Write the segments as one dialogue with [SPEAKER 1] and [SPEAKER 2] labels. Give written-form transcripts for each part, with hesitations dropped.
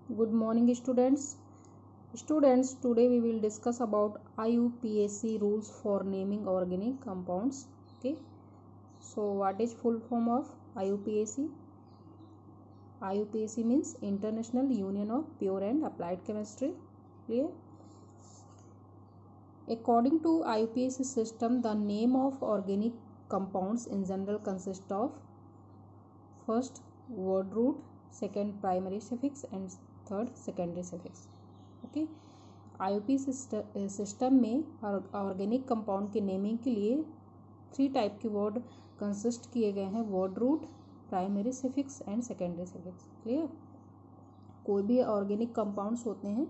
[SPEAKER 1] Good morning, students. Today we will discuss about IUPAC rules for naming organic compounds. Okay. So, what is full form of IUPAC? IUPAC means International Union of Pure and Applied Chemistry. Clear? According to IUPAC system, the name of organic compounds in general consist of first word root, second primary suffix and third secondary suffix. Okay IUP system में organic compound के naming के लिए 3 type के word consist किए गए हैं, word root, primary suffix and secondary suffix. Clear? कोई भी ऑर्गेनिक कंपाउंड्स होते हैं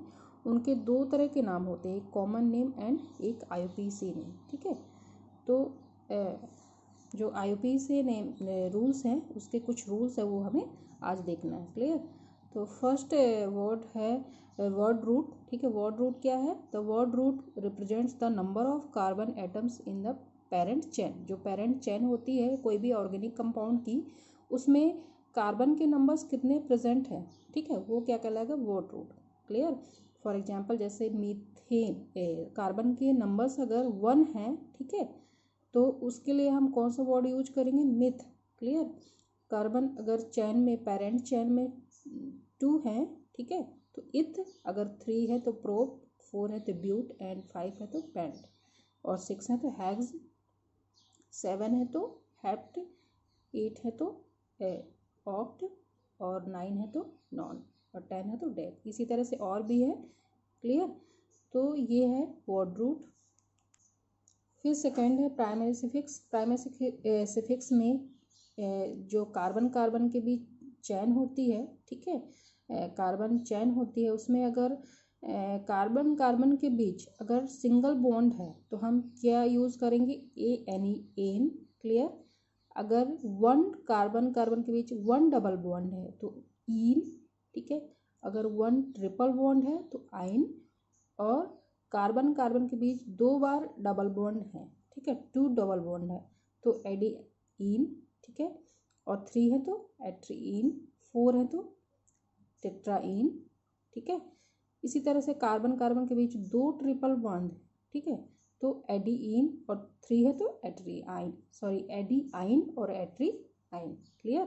[SPEAKER 1] उनके 2 तरह के नाम होते हैं, एक कॉमन नेम एंड एक आईयूपीसी नेम। ठीक है, तो जो आईयूपीसी नेम रूल्स हैं उसके कुछ रूल्स है वो हमें आज देखना है। क्लियर? तो फर्स्ट वर्ड है वर्ड रूट। ठीक है, वर्ड रूट क्या है? The word root represents the number of carbon atoms in the parent chain. जो पेरेंट चेन होती है कोई भी ऑर्गेनिक कंपाउंड की, उसमें कार्बन के नंबर्स कितने प्रेजेंट हैं, ठीक है, वो क्या कहलाएगा? Word root. Clear? For example जैसे मीथेन, कार्बन के नंबर्स अगर 1 हैं, ठीक है, तो उसके लिए हम कौन सा वर्ड यूज करेंगे? मिथ। क्लियर? कार्बन अगर चैन में, पेरेंट चैन में 2 हैं, ठीक है, तो इथ, अगर 3 है तो प्रोप, 4 है तो ब्यूट एंड 5 है तो पेंट, और 6 है तो हैग्स, 7 है तो हेप्ट, 8 है तो ऑक्ट, और 9 है तो नॉन, और 10 है तो डेथ। इसी तरह से और भी है। क्लियर? तो ये है वर्ड रूट। फिर सेकंड है प्राइमरी सफिक्स। प्राइमरी सफिक्स में जो कार्बन कार्बन के बीच चैन होती है, ठीक है, कार्बन चैन होती है, उसमें अगर कार्बन कार्बन के बीच अगर सिंगल बॉन्ड है तो हम क्या यूज़ करेंगे? एन। क्लियर? अगर 1 कार्बन कार्बन के बीच 1 डबल बॉन्ड है तो ईन। ठीक है, अगर 1 ट्रिपल बॉन्ड है तो आइन, और कार्बन कार्बन के बीच 2 बार डबल बॉन्ड है, ठीक है, 2 डबल बॉन्ड है तो एडिइन। ठीक है, और 3 है तो एट्रीइन, 4 है तो टेट्राइन। ठीक है, इसी तरह से कार्बन कार्बन के बीच 2 ट्रिपल बॉन्ड, ठीक है, तो एडीइन, और 3 है तो एट्रीआइन, एडीआइन और एट्रीआइन। क्लियर?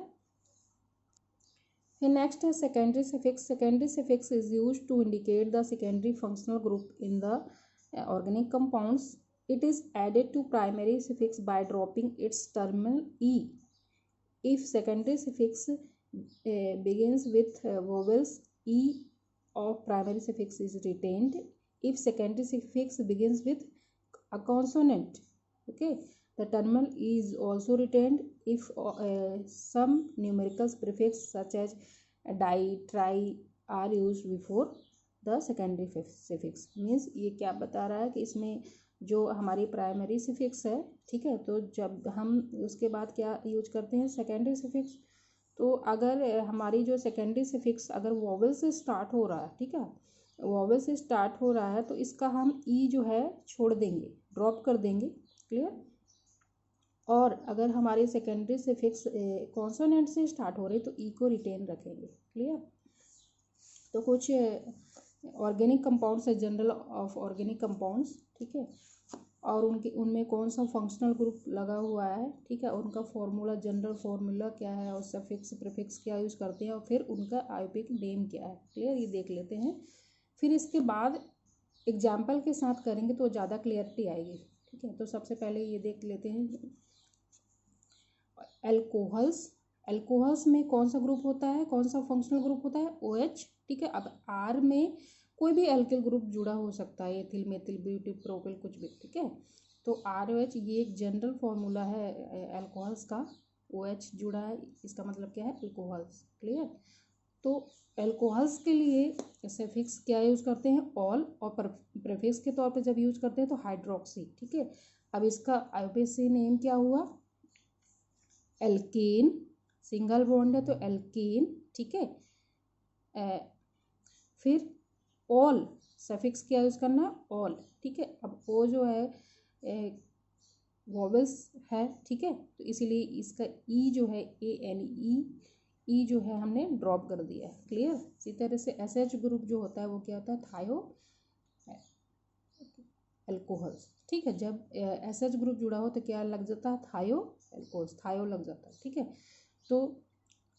[SPEAKER 1] फिर नेक्स्ट है secondary suffix. Secondary suffix is used to indicate the secondary functional group in the organic compounds. It is added to primary suffix by dropping its terminal e. If secondary suffix begins with vowels, e of primary suffix is retained. If secondary suffix begins with a consonant, okay, the terminal e is also retained. If some numerical prefix such as di, tri are used before the secondary suffix. Means ये क्या बता रहा है कि इसमें जो हमारी primary suffix है, ठीक है, तो जब हम उसके बाद क्या यूज करते हैं? Secondary suffix. तो अगर हमारी जो सेकेंडरी सफिक्स अगर वॉवल से स्टार्ट हो रहा है, ठीक है, वॉवल से स्टार्ट हो रहा है तो इसका हम ई जो है छोड़ देंगे, ड्रॉप कर देंगे। क्लियर? और अगर हमारी सेकेंडरी सफिक्स कॉन्सोनेंट से स्टार्ट हो रही तो ई को रिटेन रखेंगे। क्लियर? तो कुछ ऑर्गेनिक कंपाउंड्स है, जनरल ऑफ ऑर्गेनिक कंपाउंड्स, ठीक है, और उनमें कौन सा फंक्शनल ग्रुप लगा हुआ है, ठीक है, उनका फॉर्मूला, जनरल फॉर्मूला क्या है, और सफिक्स प्रीफिक्स क्या यूज़ करते हैं, और फिर उनका आईयूपीएसी नेम क्या है। क्लियर? ये देख लेते हैं। फिर इसके बाद एग्जाम्पल के साथ करेंगे तो ज़्यादा क्लियरिटी आएगी। ठीक है, तो सबसे पहले ये देख लेते हैं एल्कोहल्स। एल्कोहल्स में कौन सा ग्रुप होता है, कौन सा फंक्शनल ग्रुप होता है? OH। ठीक है, अब आर में कोई भी एल्किल ग्रुप जुड़ा हो सकता है, एथिल, मेथिल, ब्यूटिल, प्रोपिल, कुछ भी। ठीक है, तो RH ये एक जनरल फॉर्मूला है एल्कोहल्स का। OH जुड़ा है, इसका मतलब क्या है? एल्कोहल्स। क्लियर? तो एल्कोहल्स के लिए सफिक्स क्या यूज करते हैं? ऑल, और प्रीफिक्स के तौर पे जब यूज करते हैं तो हाइड्रोक्सी। ठीक है, अब इसका आईयूपीएसी नेम क्या हुआ? एल्कीन। सिंगल बॉन्ड है तो एल्कीन। ठीक है, फिर ऑल, सफिक्स क्या यूज करना? ऑल। ठीक है, अब ओ जो है वॉवेल्स है, ठीक है, तो इसीलिए इसका ई जो है ANE, ई जो है हमने ड्रॉप कर दिया है। क्लियर। इसी तरह से SH ग्रुप जो होता है वो क्या होता है, थायो एल्कोहल्स। ठीक है, जब SH ग्रुप जुड़ा हो तो क्या लग जाता है, थायो एल्कोहल्स, थायो लग जाता है। ठीक है, तो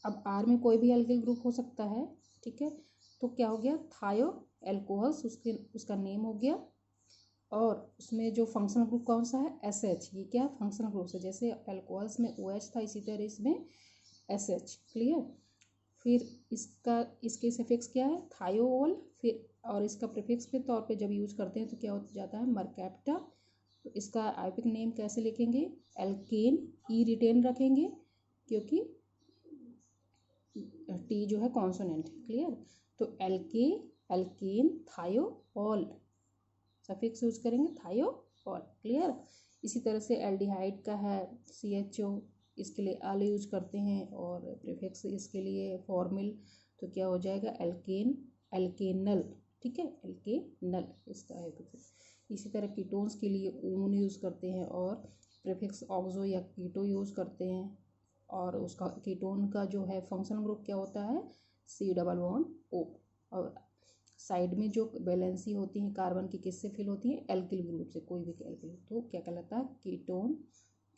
[SPEAKER 1] अब R में कोई भी एल्किल ग्रुप हो सकता है। ठीक है, तो क्या हो गया, थायो एल्कोहल्स उसका नेम हो गया। और उसमें जो फंक्शनल ग्रुप कौन सा है, SH। ये क्या फंक्शनल ग्रुप है, जैसे अल्कोहल्स में OH था इसी तरह इसमें SH। क्लियर। फिर इसके सफिक्स क्या है, थायोल। फिर और इसका प्रीफिक्स के तौर पे जब यूज करते हैं तो क्या हो जाता है, मरकैप्टा। तो इसका आयोपिक नेम कैसे लिखेंगे, एल्केन। ई रिटेन रखेंगे क्योंकि टी जो है कॉन्सोनेंट। क्लियर। तो एल्केन थायोल सफिक्स यूज करेंगे, थायोल। क्लियर। इसी तरह से एल्डिहाइड का है CHO, इसके लिए अल यूज करते हैं, और प्रीफिक्स इसके लिए फॉर्मिल। तो क्या हो जाएगा, एल्केनल। ठीक है, एल्केनल इसका है। इसी तरह कीटोन्स के लिए ऊन यूज करते हैं, और प्रीफिक्स ऑक्सो या कीटो यूज करते हैं। और उसका कीटोन का जो है फंक्शनल ग्रुप क्या होता है, C+O। और साइड में जो वैलेंसी होती है कार्बन की किससे फिल होती है, एल्किल ग्रुप से, कोई भी एल्किल। तो क्या कहलाता है,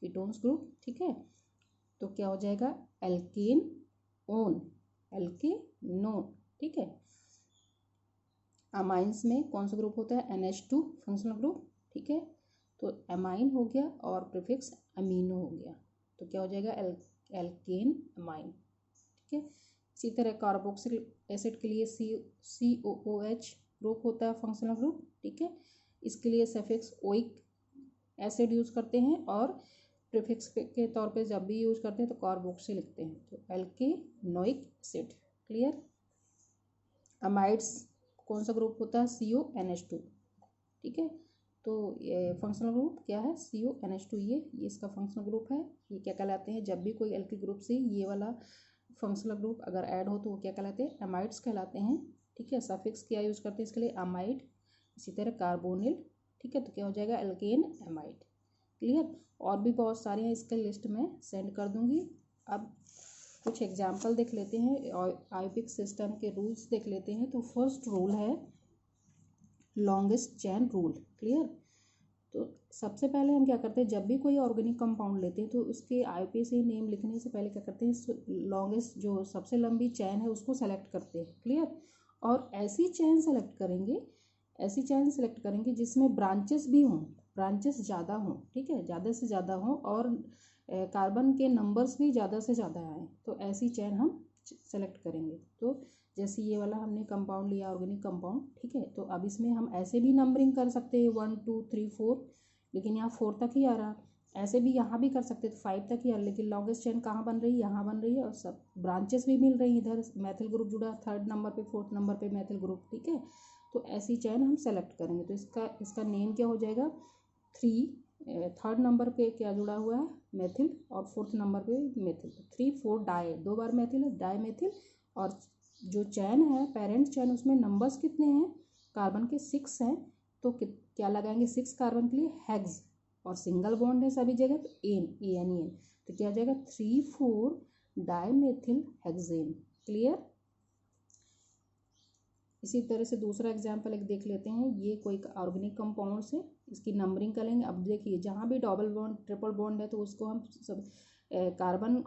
[SPEAKER 1] कीटोन्स ग्रुप। ठीक है, तो क्या हो जाएगा, एल्केन ओन, एल्केनोन। ठीक है। अमाइंस में कौन सा ग्रुप होता है, NH2 फंक्शनल ग्रुप। ठीक है, तो अमाइन हो गया और प्रीफिक्स अमीनो हो गया, तो क्या हो जाएगा, एल्केन अमाइन। ठीक है। इसी तरह कार्बोक्सिल एसिड के लिए COOH ग्रुप होता है फंक्शनल ग्रुप। ठीक है, इसके लिए सफिक्स ओइक एसिड यूज करते हैं, और प्रीफिक्स के तौर पे जब भी यूज करते हैं तो कार्बोक्सी लिखते हैं, तो एल्केनोइक एसिड। क्लियर। अमाइड्स कौन सा ग्रुप होता है, CONH2। ठीक है, तो ये फंक्शनल ग्रुप क्या है, CONH2। ये इसका फंक्शनल ग्रुप है। ये क्या कहलाते हैं, जब भी कोई एल्किल ग्रुप से ये वाला फंक्शनल ग्रुप अगर ऐड हो तो वो क्या कहलाते हैं, एमाइड्स कहलाते हैं। ठीक है, सफिक्स क्या यूज करते हैं इसके लिए, अमाइड। इसी तरह कार्बोनिल। ठीक है, तो क्या हो जाएगा, एल्केन एमाइड। क्लियर। और भी बहुत सारे हैं, इसका लिस्ट में सेंड कर दूंगी। अब कुछ एग्जाम्पल देख लेते हैं, और आयोपिक सिस्टम के रूल्स देख लेते हैं। तो फर्स्ट रूल है लॉन्गेस्ट चेन रूल। क्लियर। तो सबसे पहले हम क्या करते हैं, जब भी कोई ऑर्गेनिक कंपाउंड लेते हैं तो उसके IUPAC नेम लिखने से पहले क्या करते हैं, लॉन्गेस्ट जो सबसे लंबी चैन है उसको सेलेक्ट करते हैं। क्लियर। और ऐसी चैन सेलेक्ट करेंगे जिसमें ब्रांचेस भी हों, ब्रांचेस ज़्यादा हों। ठीक है, ज़्यादा से ज़्यादा हों, और कार्बन के नंबर्स भी ज़्यादा से ज़्यादा आएँ, तो ऐसी चैन हम सेलेक्ट करेंगे। तो जैसे ये वाला हमने कंपाउंड लिया, ऑर्गेनिक कंपाउंड। ठीक है, तो अब इसमें हम ऐसे भी नंबरिंग कर सकते हैं 1 2 3 4, लेकिन यहाँ 4 तक ही आ रहा। ऐसे भी यहाँ भी कर सकते हैं तो 5 तक ही आ रहा, लेकिन लॉन्गेस्ट चेन कहाँ बन रही है, यहाँ बन रही है, और सब ब्रांचेस भी मिल रही है। इधर मैथिल ग्रुप जुड़ा 3rd नंबर पे, 4th नंबर पे मैथिल ग्रुप। ठीक है, तो ऐसी चैन हम सेलेक्ट करेंगे। तो इसका नेम क्या हो जाएगा, 3rd नंबर पे क्या जुड़ा हुआ है, मैथिल, और 4th नंबर पे मैथिल। 3 4 डाई, 2 बार मैथिल है, डाई मैथिल। और जो चैन है पेरेंट चैन, उसमें नंबर्स कितने हैं, कार्बन के 6 हैं। तो क्या लगाएंगे, 6 कार्बन के लिए हेक्स, और सिंगल बॉन्ड है सभी जगह, तो AN। तो क्या हो जाएगा, 3 4 डाईमेथिल हेक्सेन। क्लियर। इसी तरह से दूसरा एग्जाम्पल एक देख लेते हैं। ये कोई ऑर्गेनिक कंपाउंड से इसकी नंबरिंग करेंगे। अब देखिए, जहाँ भी डबल बॉन्ड ट्रिपल बॉन्ड है तो उसको हम सब कार्बन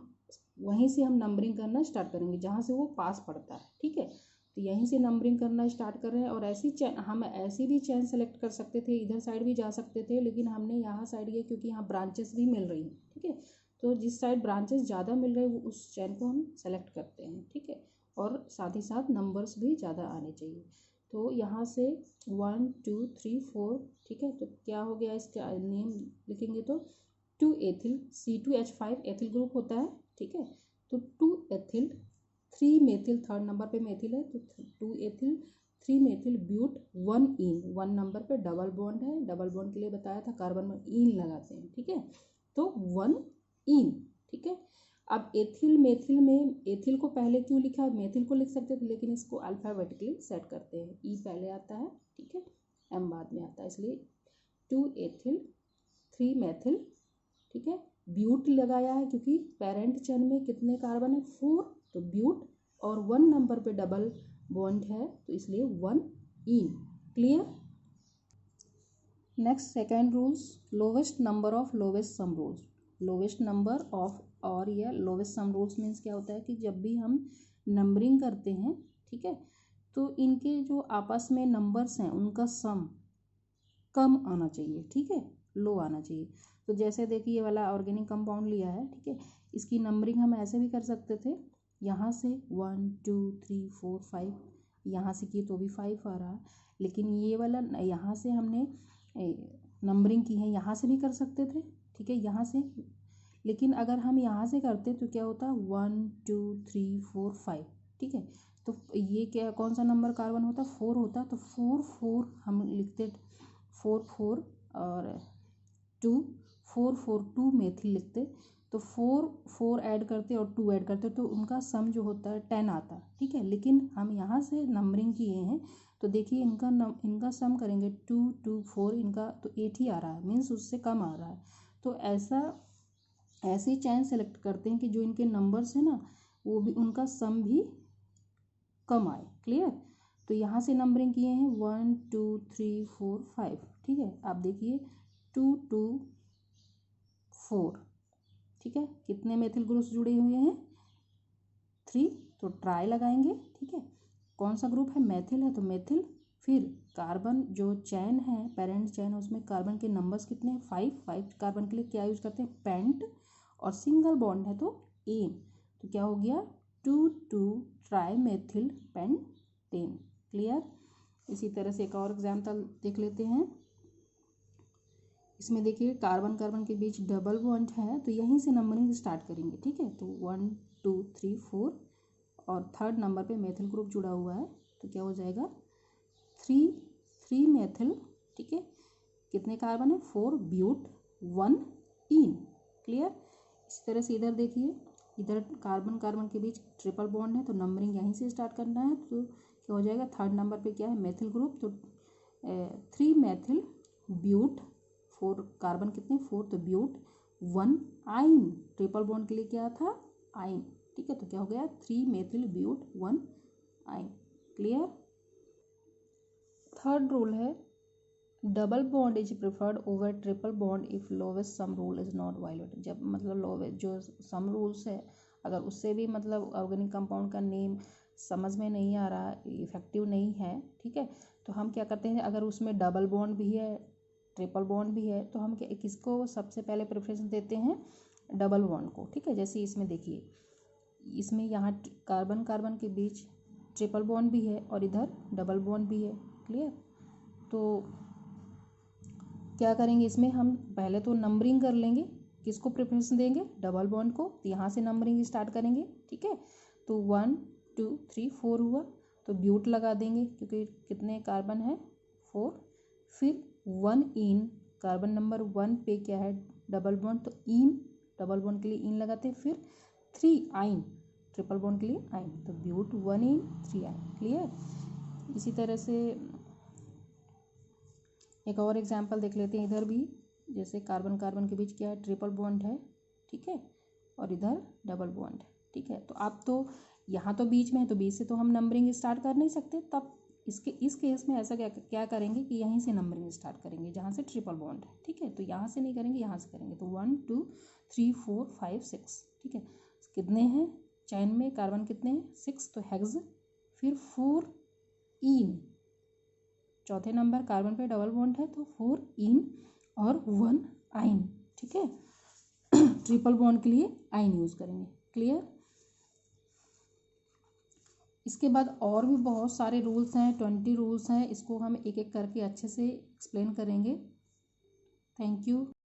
[SPEAKER 1] वहीं से हम नंबरिंग करना स्टार्ट करेंगे जहाँ से वो पास पड़ता है। ठीक है, तो यहीं से नंबरिंग करना स्टार्ट कर रहे हैं। और ऐसी चैन, हम ऐसी भी चैन सेलेक्ट कर सकते थे, इधर साइड भी जा सकते थे, लेकिन हमने यहाँ साइड किया क्योंकि यहाँ ब्रांचेस भी मिल रही हैं। ठीक है, तो जिस साइड ब्रांचेस ज़्यादा मिल रहे हैं उस चैन को हम सेलेक्ट करते हैं। ठीक है, और साथ ही साथ नंबर्स भी ज़्यादा आने चाहिए। तो यहाँ से 1 2 3 4। ठीक है, तो क्या हो गया, इसका नेम लिखेंगे तो 2 एथिल C2H5 एथिल ग्रुप होता है। ठीक है, तो 2 एथिल 3 मेथिल, 3rd नंबर पे मेथिल है, तो 2 ethyl 3 methyl but 1 ene. 1 number पे डबल बॉन्ड है, डबल बॉन्ड के लिए बताया था कार्बन में इन लगाते हैं। ठीक है, तो 1 इन। ठीक है, अब एथिल मेथिल में एथिल को पहले क्यों लिखा, मेथिल को लिख सकते थे, लेकिन इसको अल्फाबेटिकली सेट करते हैं। ई पहले आता है, ठीक है, एम बाद में आता है, इसलिए 2 एथिल 3 मेथिल। ठीक है, ब्यूट लगाया है क्योंकि पेरेंट चेन में कितने कार्बन है, 4 तो ब्यूट, और 1 नंबर पे डबल बॉन्ड है तो इसलिए 1 इन। Clear. Next second rules, lowest number of lowest sum rules. Lowest number of, और या लोवेस्ट सम रूल्स मीन्स क्या होता है कि जब भी हम नंबरिंग करते हैं, ठीक है, तो इनके जो आपस में नंबर्स हैं उनका सम कम आना चाहिए, ठीक है, लो आना चाहिए। तो जैसे देखिए ये वाला ऑर्गेनिक कंपाउंड लिया है, ठीक है, इसकी नंबरिंग हम ऐसे भी कर सकते थे, यहाँ से 1 2 3 4 5, यहाँ से किए तो भी 5 आ रहा है, लेकिन ये वाला यहाँ से हमने नंबरिंग की है, यहाँ से भी कर सकते थे, ठीक है, यहाँ से, लेकिन अगर हम यहाँ से करते तो क्या होता, 1 2 3 4 5, ठीक है, तो ये क्या कौन सा नंबर कार्बन होता, 4 होता, तो 4 4 हम लिखते, 4 4 और 2 4 4 2 मेथिल लिखते, तो 4 4 ऐड करते और 2 ऐड करते तो उनका सम जो होता है 10 आता, ठीक है, लेकिन हम यहाँ से नंबरिंग किए हैं तो देखिए इनका सम करेंगे 2 2 4, इनका तो 8 ही आ रहा है, मीन्स उससे कम आ रहा है। तो ऐसी चैन सेलेक्ट करते हैं कि जो इनके नंबर्स हैं ना वो भी उनका सम भी कम आए। क्लियर। तो यहाँ से नंबरिंग किए हैं 1 2 3 4 5, ठीक है, आप देखिए 2 2 4, ठीक है, कितने मेथिल ग्रुप्स जुड़े हुए हैं, 3, तो ट्राई लगाएंगे, ठीक है, कौन सा ग्रुप है, मेथिल है तो मेथिल, फिर कार्बन जो चैन है पेरेंट चैन उसमें कार्बन के नंबर्स कितने हैं, 5 कार्बन के लिए क्या यूज करते हैं, पेंट, और सिंगल बॉन्ड है तो एन, तो क्या हो गया 2 2 ट्राई मेथिल पेंटेन। क्लियर। इसी तरह से एक और एग्जाम्पल देख लेते हैं, इसमें देखिए कार्बन कार्बन के बीच डबल बॉन्ड है तो यहीं से नंबरिंग स्टार्ट करेंगे, ठीक है, तो 1 2 3 4 और थर्ड नंबर पे मेथिल ग्रुप जुड़ा हुआ है तो क्या हो जाएगा 3 मेथिल, ठीक है, कितने कार्बन है, 4 ब्यूट 1 इन। क्लियर। इसी तरह से इधर देखिए, इधर कार्बन कार्बन के बीच ट्रिपल बॉन्ड है तो नंबरिंग यहीं से स्टार्ट करना है, तो क्या हो जाएगा थर्ड नंबर पे क्या है, मेथिल ग्रुप, तो 3 मेथिल ब्यूट, 4 कार्बन कितने 4, तो ब्यूट 1 आइन, ट्रिपल बॉन्ड के लिए क्या था, आइन, ठीक है, तो क्या हो गया 3 मेथिल ब्यूट 1 आइन। क्लियर। थर्ड रूल है double bond is preferred over triple bond if lowest sum rule is not violated. जब मतलब लोवेस्ट जो सम रूल्स है अगर उससे भी मतलब ऑर्गेनिक कंपाउंड का नेम समझ में नहीं आ रहा, इफेक्टिव नहीं है, ठीक है, तो हम क्या करते हैं, अगर उसमें डबल बॉन्ड भी है ट्रिपल बॉन्ड भी है तो हम किसको सबसे पहले प्रेफरेंस देते हैं, डबल बॉन्ड को, ठीक है, जैसे इसमें देखिए, इसमें यहाँ कार्बन कार्बन के बीच ट्रिपल बॉन्ड भी है और इधर डबल बॉन्ड भी है। क्लियर। तो क्या करेंगे, इसमें हम पहले तो नंबरिंग कर लेंगे, किसको प्रेफरेंस देंगे, डबल बॉन्ड को, तो यहाँ से नंबरिंग स्टार्ट करेंगे, ठीक है, तो 1 2 3 4 हुआ तो ब्यूट लगा देंगे क्योंकि कितने कार्बन है 4, फिर 1 इन, कार्बन नंबर 1 पे क्या है डबल बॉन्ड तो इन, डबल बॉन्ड के लिए इन लगाते हैं, फिर 3 आइन, ट्रिपल बॉन्ड के लिए आइन, तो ब्यूट 1 इन 3 आइन। क्लियर। इसी तरह से एक और एग्जाम्पल देख लेते हैं, इधर भी जैसे कार्बन कार्बन के बीच क्या है ट्रिपल बॉन्ड है, ठीक है, और इधर डबल बॉन्ड है, ठीक है, तो आप तो यहाँ तो बीच में है तो बीच से तो हम नंबरिंग स्टार्ट कर नहीं सकते, तब इस केस में ऐसा क्या करेंगे कि यहीं से नंबरिंग स्टार्ट करेंगे जहाँ से ट्रिपल बॉन्ड है, ठीक है, तो यहाँ से नहीं करेंगे यहाँ से करेंगे, तो 1 2 3 4 5 6, ठीक है, कितने हैं चैन में कार्बन कितने हैं 6, तो हेक्स, फिर 4 इन, चौथे नंबर कार्बन पे डबल बॉन्ड है तो 4 इन और 1 आइन, ठीक है, ट्रिपल बॉन्ड के लिए आइन यूज करेंगे। क्लियर। इसके बाद और भी बहुत सारे रूल्स हैं, 20 रूल्स हैं, इसको हम एक एक करके अच्छे से एक्सप्लेन करेंगे। Thank you.